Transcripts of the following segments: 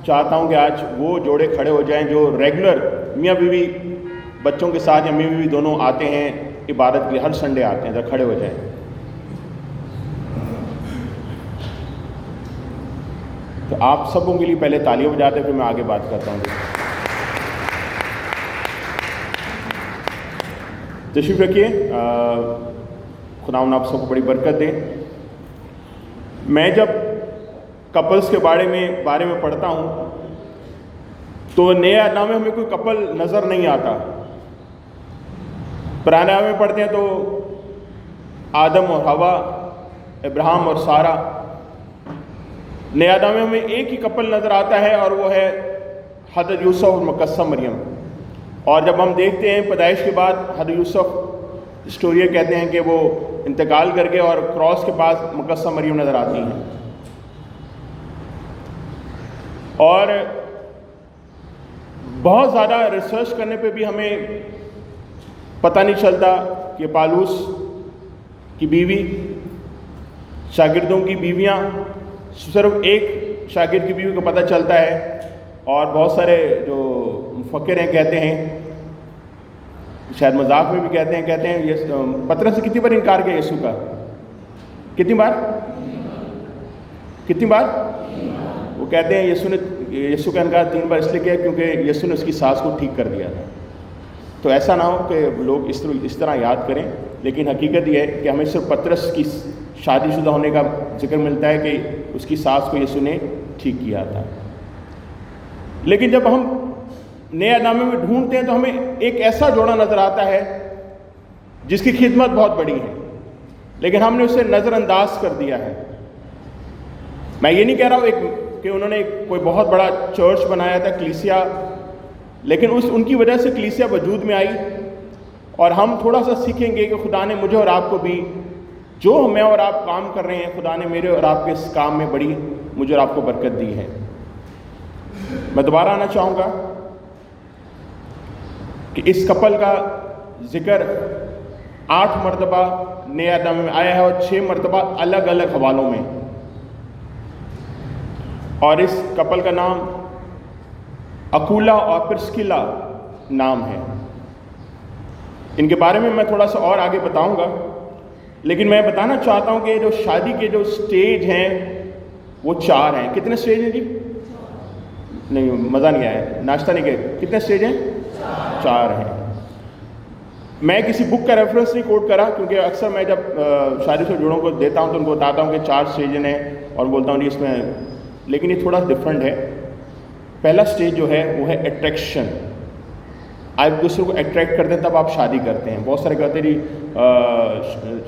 چاہتا ہوں کہ آج وہ جوڑے کھڑے ہو جائیں جو ریگولر میاں بیوی بچوں کے ساتھ یا میاں بیوی دونوں آتے ہیں عبادت کے لیے، ہر سنڈے آتے ہیں، ذرا کھڑے ہو جائیں۔ تو آپ سبوں کے لیے پہلے تالیاں بجاتے ہیں، پھر میں آگے بات کرتا ہوں۔ تشریف رکھیے، خداوند آپ سب کو بڑی برکت دے۔ میں جب کپلز کے بارے میں پڑھتا ہوں تو نئے نام میں ہمیں کوئی کپل نظر نہیں آتا۔ پرانے نام میں پڑھتے ہیں تو آدم اور حوا، ابراہیم اور سارہ۔ نیا نام میں ہمیں ایک ہی کپل نظر آتا ہے اور وہ ہے حضرت یوسف اور مقدسہ مریم۔ اور جب ہم دیکھتے ہیں پیدائش کے بعد حضرت یوسف، ہسٹورین کہتے ہیں کہ وہ انتقال کر گئے اور کراس کے پاس مقدسہ مریم نظر آتی ہیں۔ اور بہت زیادہ ریسرچ کرنے پہ بھی ہمیں پتہ نہیں چلتا کہ پالوس کی بیوی، شاگردوں کی بیویاں، صرف ایک شاگرد کی بیوی کو پتہ چلتا ہے۔ اور بہت سارے جو مفکر ہیں کہتے ہیں، شاید مذاق میں بھی کہتے ہیں یہ پطرس سے کتنی بار انکار کیا یسوع کا؟ کتنی بار؟ وہ کہتے ہیں یسوع کا انکار 3 بار اس لیے کیا کیونکہ یسوع نے اس کی ساس کو ٹھیک کر دیا تھا۔ تو ایسا نہ ہو کہ لوگ اس طرح یاد کریں، لیکن حقیقت یہ ہے کہ ہمیں صرف پطرس کی شادی شدہ ہونے کا ذکر ملتا ہے کہ اس کی ساس کو یسوع نے ٹھیک کیا تھا۔ لیکن جب ہم نئے نامے میں ڈھونڈتے ہیں تو ہمیں ایک ایسا جوڑا نظر آتا ہے جس کی خدمت بہت بڑی ہے، لیکن ہم نے اسے نظر انداز کر دیا ہے۔ میں یہ نہیں کہہ رہا ہوں کہ انہوں نے کوئی بہت بڑا چرچ بنایا تھا، کلیسیا، لیکن ان کی وجہ سے کلیسیا وجود میں آئی۔ اور ہم تھوڑا سا سیکھیں گے کہ خدا نے مجھے اور آپ کو بھی، جو میں اور آپ کام کر رہے ہیں، خدا نے میرے اور آپ کے اس کام میں بڑی مجھے اور آپ کو برکت دی ہے۔ میں دوبارہ آنا چاہوں گا کہ اس کپل کا ذکر 8 مرتبہ نئے نامے میں آیا ہے اور 6 مرتبہ الگ الگ حوالوں میں۔ اور اس کپل کا نام اکولا اور پرسکلا نام ہے۔ ان کے بارے میں میں تھوڑا سا اور آگے بتاؤں گا، لیکن میں بتانا چاہتا ہوں کہ جو شادی کے جو سٹیج ہیں وہ 4 ہیں۔ کتنے سٹیج ہیں جی؟ نہیں، مزہ نہیں آیا، ناشتہ نہیں کیا۔ کتنے سٹیج ہیں؟ 4 ہیں۔ میں کسی بک کا ریفرنس نہیں کوٹ کرا، کیونکہ اکثر میں جب شادی سے جوڑوں کو دیتا ہوں تو ان کو بتاتا ہوں کہ 4 سٹیج ہیں اور بولتا ہوں اس میں، لیکن یہ تھوڑا ڈفرینٹ ہے۔ پہلا سٹیج جو ہے وہ ہے اٹریکشن۔ آپ دوسروں کو اٹریکٹ کرتے ہیں تب آپ شادی کرتے ہیں۔ بہت سارے کہتے ہیں جی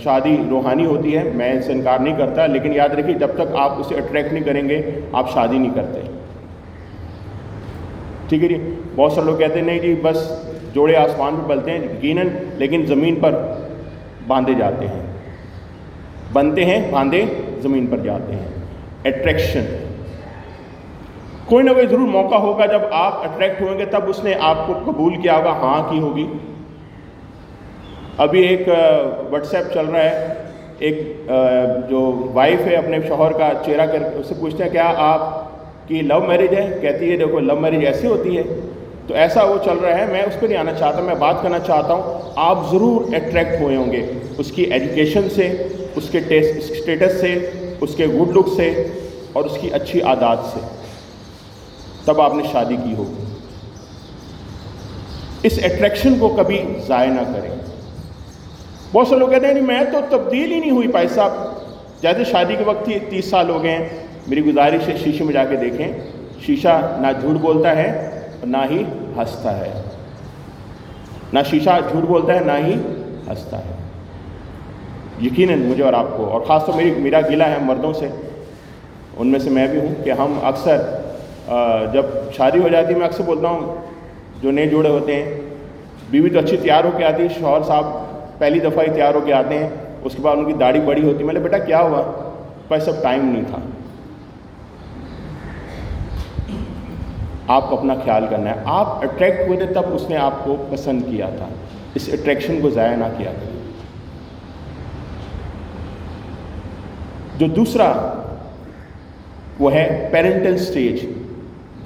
شادی روحانی ہوتی ہے، میں اس سے انکار نہیں کرتا، لیکن یاد رکھیے جب تک آپ اسے اٹریکٹ نہیں کریں گے آپ شادی نہیں کرتے، ٹھیک ہے جی۔ بہت سارے لوگ کہتے ہیں نہیں جی بس جوڑے آسمان پہ پلتے ہیں، یقیناً، لیکن زمین پر باندھے جاتے ہیں، بنتے ہیں، باندھے زمین پر جاتے ہیں۔ اٹریکشن، کوئی نہ کوئی ضرور موقع ہوگا جب آپ اٹریکٹ ہوئیں گے، تب اس نے آپ کو قبول کیا ہوگا، ہاں کی ہوگی۔ ابھی ایک واٹس ایپ چل رہا ہے، ایک جو وائف ہے اپنے شوہر کا چہرہ کر اس سے پوچھتے ہیں کیا آپ کی لو میرج ہے؟ کہتی ہے دیکھو لو میرج ایسی ہوتی ہے۔ تو ایسا وہ چل رہا ہے، میں اس پہ نہیں آنا چاہتا، میں بات کرنا چاہتا ہوں آپ ضرور اٹریکٹ ہوئے ہوں گے اس کی ایجوکیشن سے، اس کے اسٹیٹس سے، اس کے گڈ لک سے اور اس کی اچھی عادات سے، تب آپ نے شادی کی ہوگی۔ اس اٹریکشن کو کبھی ضائع نہ کریں۔ بہت سے لوگ کہتے ہیں میں تو تبدیل ہی نہیں ہوئی بھائی صاحب، جیسے شادی کے وقت ہی 30 سال ہو گئے ہیں۔ میری گزارش ہے شیشے میں جا کے دیکھیں، شیشہ نہ جھوٹ بولتا ہے اور نہ ہی ہنستا ہے، نہ شیشہ جھوٹ بولتا ہے نہ ہی ہنستا ہے۔ یقیناً مجھے اور آپ کو، اور خاص طور میرا گلہ ہے مردوں سے، ان میں سے میں بھی ہوں، کہ ہم اکثر جب شادی ہو جاتی ہے، میں اکثر بولتا ہوں جو نئے جوڑے ہوتے ہیں، بیوی تو اچھی تیار ہو کے آتی ہے، شوہر صاحب پہلی دفعہ ہی تیار ہو کے آتے ہیں، اس کے بعد ان کی داڑھی بڑی ہوتی ہے۔ میں نے بیٹا کیا ہوا؟ پر سب ٹائم نہیں تھا۔ آپ کو اپنا خیال کرنا ہے، آپ اٹریکٹ ہوئے تھے تب اس نے آپ کو پسند کیا تھا، اس اٹریکشن کو ضائع نہ کیا کریں۔ جو دوسرا وہ ہے پیرنٹل سٹیج،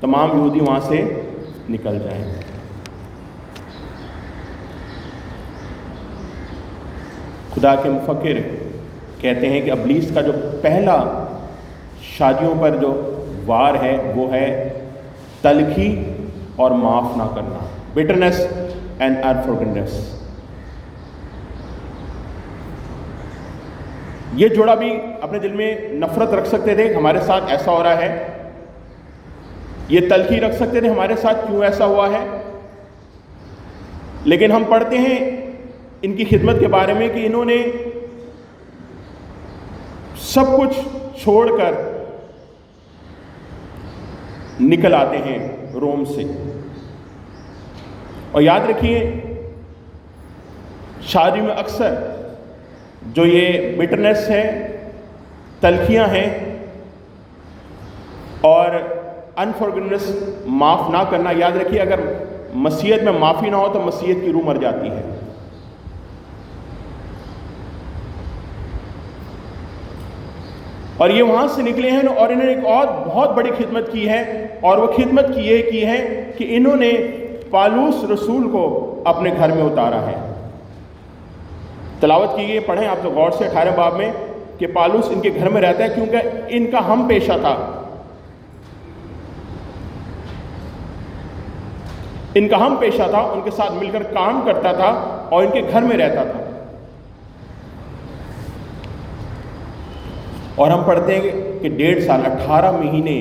تمام یہودی وہاں سے نکل جائیں۔ خدا کے مفکر کہتے ہیں کہ ابلیس کا جو پہلا شادیوں پر جو وار ہے وہ ہے تلخی اور معاف نہ کرنا، بٹرنس اینڈ انفورگیونیس۔ یہ جوڑا بھی اپنے دل میں نفرت رکھ سکتے تھے، ہمارے ساتھ ایسا ہو رہا ہے، یہ تلخی رکھ سکتے تھے، ہمارے ساتھ کیوں ایسا ہوا ہے، لیکن ہم پڑھتے ہیں ان کی خدمت کے بارے میں کہ انہوں نے سب کچھ چھوڑ کر نکل آتے ہیں روم سے۔ اور یاد رکھیے شادی میں اکثر جو یہ بٹرنس ہے، تلخیاں ہیں اور انفورگیونیس، معاف نہ کرنا، یاد رکھیے اگر مسیحیت میں معافی نہ ہو تو مسیحیت کی روح مر جاتی ہے۔ اور یہ وہاں سے نکلے ہیں اور انہوں نے ایک اور بہت بڑی خدمت کی ہے، اور وہ خدمت یہ کی ہے کہ انہوں نے پالوس رسول کو اپنے گھر میں اتارا ہے۔ تلاوت کی گئی، پڑھیں آپ تو غور سے 18 باب میں کہ پالوس ان کے گھر میں رہتا ہے کیونکہ ان کا ہم پیشہ تھا، ان کا ہم پیشہ تھا، ان کے ساتھ مل کر کام کرتا تھا اور ان کے گھر میں رہتا تھا۔ اور ہم پڑھتے ہیں کہ 1.5 سال 18 مہینے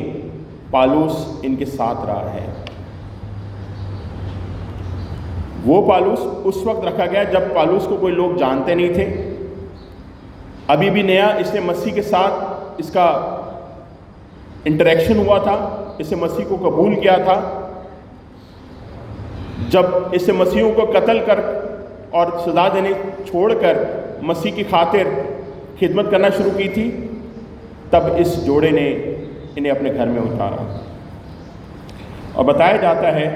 پالوس ان کے ساتھ رہا ہے۔ وہ پالوس اس وقت رکھا گیا جب پالوس کو کوئی لوگ جانتے نہیں تھے، ابھی بھی نیا اس نے مسیح کے ساتھ اس کا انٹریکشن ہوا تھا، اس نے مسیح کو قبول کیا تھا۔ جب اس نے مسیحوں کو قتل کر اور سزا دینے چھوڑ کر مسیح کی خاطر خدمت کرنا شروع کی تھی، تب اس جوڑے نے انہیں اپنے گھر میں اتارا۔ اور بتایا جاتا ہے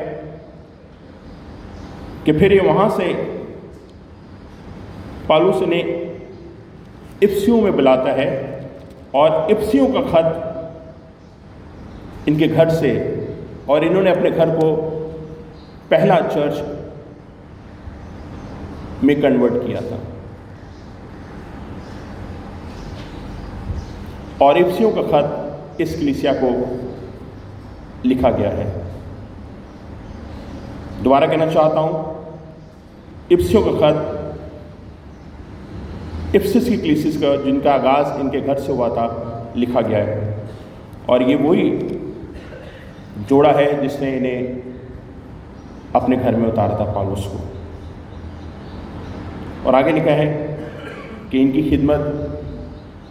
کہ پھر یہ وہاں سے پالوس نے افسیوں میں بلاتا ہے اور افسیوں کا خط ان کے گھر سے، اور انہوں نے اپنے گھر کو پہلا چرچ میں کنورٹ کیا تھا۔ اور افسیوں کا خط اس کلیسیا کو لکھا گیا ہے۔ دوبارہ کہنا چاہتا ہوں، افسیوں کا خط افسس کی کلیسیس کا جن کا آغاز ان کے گھر سے ہوا تھا لکھا گیا ہے، اور یہ وہی جوڑا ہے جس نے انہیں اپنے گھر میں اتارا تھا، پالوس کو۔ اور آگے لکھا ہے کہ ان کی خدمت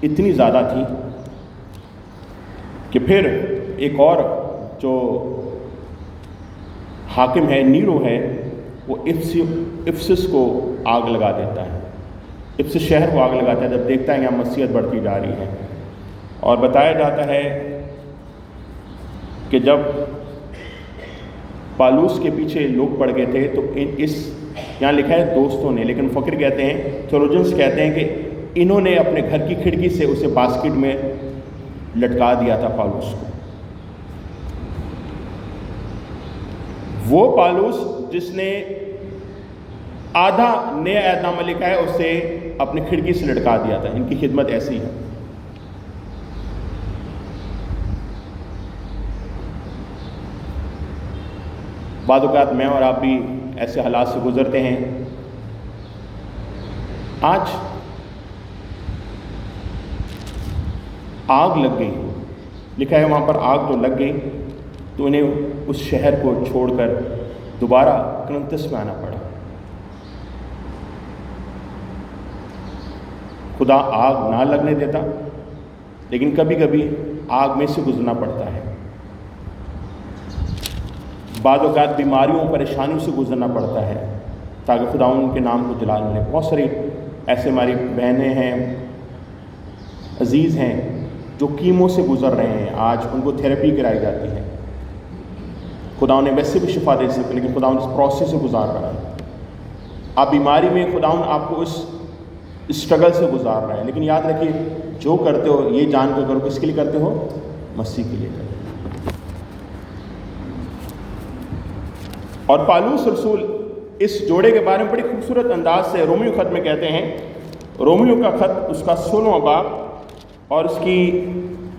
اتنی زیادہ تھی کہ پھر ایک اور جو حاکم ہے، نیرو ہے، وہ افسس کو آگ لگا دیتا ہے، افسس شہر کو آگ لگاتا ہے جب دیکھتا ہے کہ یہاں مسیحیت بڑھتی جا رہی ہے۔ اور بتایا جاتا ہے کہ جب پالوس کے پیچھے لوگ پڑ گئے تھے تو یہاں لکھا ہے دوستوں نے، لیکن فقیر کہتے ہیں، تھیولوجنس کہتے ہیں کہ انہوں نے اپنے گھر کی کھڑکی سے اسے باسکٹ میں لٹکا دیا تھا پالوس کو۔ وہ پالوس جس نے آدھا نیا عہد نامہ لکھا ہے اسے اپنی کھڑکی سے لٹکا دیا تھا۔ ان کی خدمت ایسی ہے۔ بعض اوقات میں اور آپ بھی ایسے حالات سے گزرتے ہیں۔ آج آگ لگ گئی، لکھا ہے وہاں پر آگ تو لگ گئی، تو انہیں اس شہر کو چھوڑ کر دوبارہ کرنتس میں آنا پڑا۔ خدا آگ نہ لگنے دیتا، لیکن کبھی کبھی آگ میں سے گزرنا پڑتا ہے۔ بعض اوقات بیماریوں پریشانیوں سے گزرنا پڑتا ہے تاکہ خدا ان کے نام کو جلال ملے۔ بہت ساری ایسے ہماری بہنیں ہیں، عزیز ہیں جو کیمو سے گزر رہے ہیں، آج ان کو تھیراپی کرائی جاتی ہے۔ خدا انہیں ویسے بھی شفا دے سکتے، لیکن خدا ان اس پروسیس سے گزار رہا ہے۔ آپ بیماری میں خدا آپ کو اس اسٹرگل سے گزار رہا ہے، لیکن یاد رکھیے جو کرتے ہو یہ جان کر کرو، کس کے لیے کرتے ہو؟ مسیح کے لیے کرتے ہو۔ اور پالوس رسول اس جوڑے کے بارے میں بڑی خوبصورت انداز سے رومیو خط میں کہتے ہیں، رومیو کا خط اس کا 16واں باب اور اس کی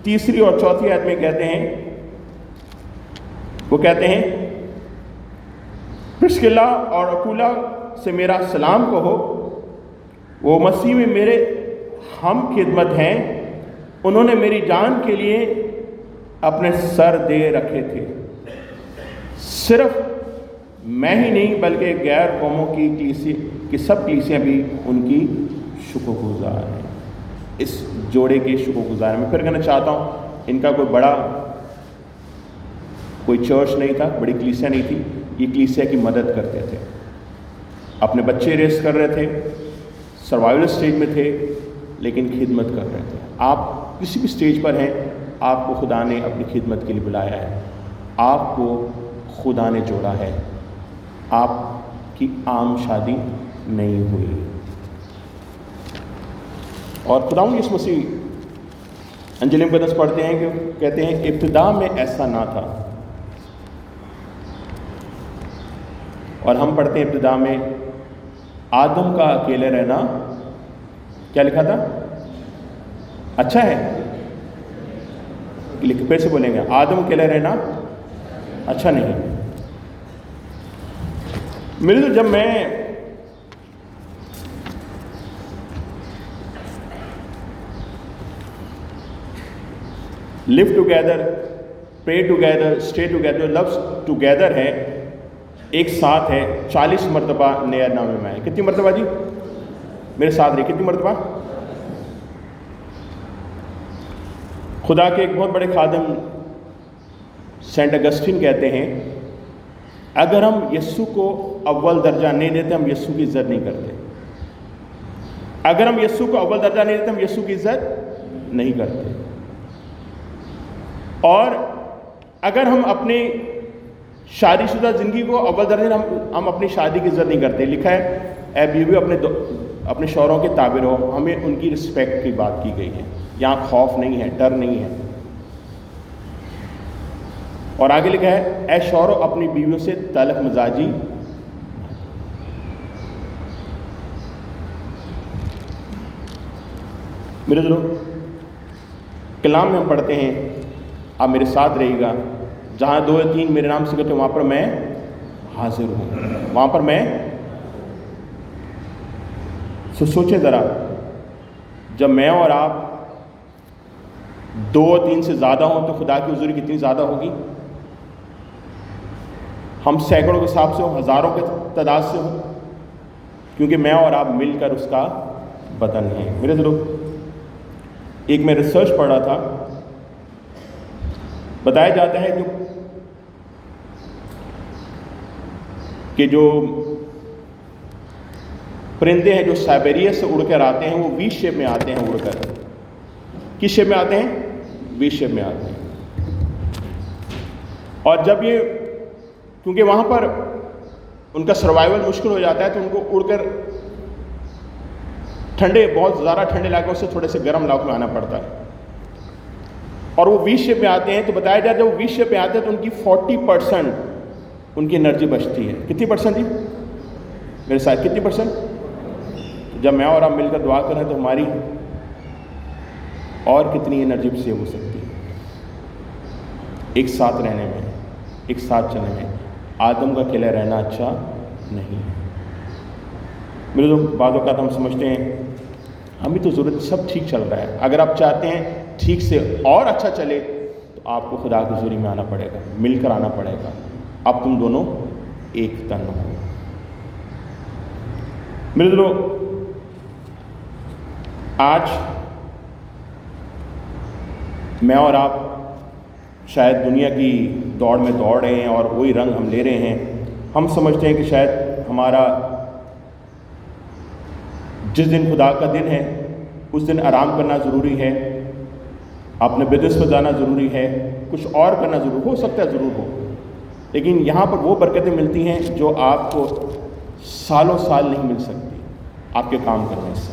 3 اور 4 آیت میں کہتے ہیں، وہ کہتے ہیں پرسکلا اور اکولا سے میرا سلام کہو، وہ مسیح میں میرے ہم خدمت ہیں، انہوں نے میری جان کے لیے اپنے سر دے رکھے تھے۔ صرف میں ہی نہیں بلکہ غیر قوموں کی سب کلیسیاں بھی ان کی شکر گزار ہیں۔ اس جوڑے کے شکر گزار میں پھر کہنا چاہتا ہوں، ان کا کوئی چرچ نہیں تھا، بڑی کلیسیا نہیں تھی، یہ کلیسیا کی مدد کرتے تھے، اپنے بچے ریس کر رہے تھے، سروائیول سٹیج میں تھے، لیکن خدمت کر رہے تھے۔ آپ کسی بھی سٹیج پر ہیں، آپ کو خدا نے اپنی خدمت کے لیے بلایا ہے، آپ کو خدا نے جوڑا ہے، آپ کی عام شادی نہیں ہوئی۔ اور خداوند یسوع مسیح انجیل مقدس پڑھتے ہیں کہ کہتے ہیں ابتدا میں ایسا نہ تھا، اور ہم پڑھتے ہیں ابتدا میں آدم کا اکیلے رہنا کیا لکھا تھا؟ اچھا ہے، پھر سے بولیں گے، آدم اکیلے رہنا اچھا نہیں۔ میرے تو جب میں live together, pray together, stay together, love together ہے، ایک ساتھ ہے، 40 مرتبہ نیا نامے میں ہے۔ کتنی مرتبہ جی؟ میرے ساتھ رہی، کتنی مرتبہ؟ خدا کے ایک بہت بڑے خادم سینٹ اگسٹین کہتے ہیں، اگر ہم یسوع کو اول درجہ نہیں دیتے، ہم یسوع کی عزت نہیں کرتے۔ اگر ہم یسوع کو اول درجہ نہیں دیتے، ہم یسوع کی عزت نہیں کرتے۔ اور اگر ہم اپنی شادی شدہ زندگی کو اول درجہ، ہم اپنی شادی کی عزت نہیں کرتے۔ لکھا ہے اے بیوی اپنے شوہروں کے تابع رہو، ہمیں ان کی رسپیکٹ کی بات کی گئی ہے، یہاں خوف نہیں ہے، ڈر نہیں ہے۔ اور آگے لکھا ہے اے شوہروں اپنی بیویوں سے تلخ مزاجی۔ میرے دلوں کلام میں ہم پڑھتے ہیں، آپ میرے ساتھ رہیے گا، جہاں 2 یا 3 میرے نام سے کہتے ہیں وہاں پر میں حاضر ہوں، وہاں پر میں۔ سوچیں ذرا، جب میں اور آپ 2 اور 3 سے زیادہ ہوں تو خدا کی حضوری کتنی زیادہ ہوگی؟ ہم سینکڑوں کے حساب سے ہوں، ہزاروں کے تعداد سے ہوں، کیونکہ میں اور آپ مل کر اس کا بدن ہیں۔ میرے دلوں ایک میں ریسرچ پڑھ رہا تھا، بتایا جاتا ہے کہ جو پرندے ہیں جو سائبیریا سے اڑ کر آتے ہیں، وہ وی شیپ میں آتے ہیں، اڑ کر کس شیپ میں آتے ہیں؟ وی شیپ میں آتے ہیں۔ اور جب یہ، کیونکہ وہاں پر ان کا سروائیول مشکل ہو جاتا ہے، تو ان کو اڑ کر بہت زیادہ ٹھنڈے علاقوں سے تھوڑے سے گرم علاقوں میں آنا پڑتا ہے، اور وہ وی شیپ میں آتے ہیں۔ تو بتایا جاتا ہے جب وہ وی شیپ میں آتے ہیں تو ان کی 40% ان کی انرجی بچتی ہے۔ کتنی پرسنٹ جی؟ میرے ساتھ کتنی پرسنٹ؟ جب میں اور آپ مل کر دعا کریں تو ہماری اور کتنی انرجی سیو ہو سکتی ہے ایک ساتھ رہنے میں، ایک ساتھ چلنے میں۔ آدم کا اکیلے رہنا اچھا نہیں ہے۔ میرے تو بعض اوقات ہم سمجھتے ہیں ہمیں تو ضرورت، سب ٹھیک چل رہا ہے۔ اگر آپ چاہتے ہیں ٹھیک سے اور اچھا چلے تو آپ کو خدا کی حضوری میں آنا پڑے گا، مل کر آنا پڑے گا، اب تم دونوں ایک تن ہو۔ میرے دلوں آج میں اور آپ شاید دنیا کی دوڑ میں دوڑ رہے ہیں اور وہی رنگ ہم لے رہے ہیں۔ ہم سمجھتے ہیں کہ شاید ہمارا جس دن خدا کا دن ہے اس دن آرام کرنا ضروری ہے، اپنے بزنس پہ جانا ضروری ہے، کچھ اور کرنا ضرور ہو سکتا ہے، ضرور ہو، لیکن یہاں پر وہ برکتیں ملتی ہیں جو آپ کو سالوں سال نہیں مل سکتی آپ کے کام کرنے سے۔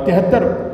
73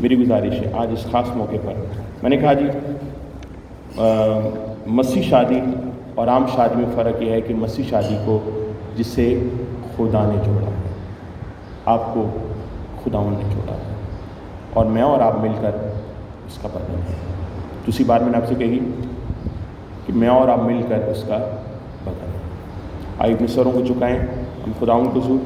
میری گزارش ہے آج اس خاص موقع پر میں نے کہا جی مسیح شادی اور عام شادی میں فرق یہ ہے کہ مسیح شادی کو جس سے خدا نے جوڑا ہے، آپ کو خداوند نے جوڑا ہے، اور میں اور آپ مل کر اس کا بدن ہے۔ دوسری بات میں نے آپ سے کہی کہ میں اور آپ مل کر اس کا بدن ہے۔ آئیے اپنے سروں کو جھکائیں، ہم خداوند کو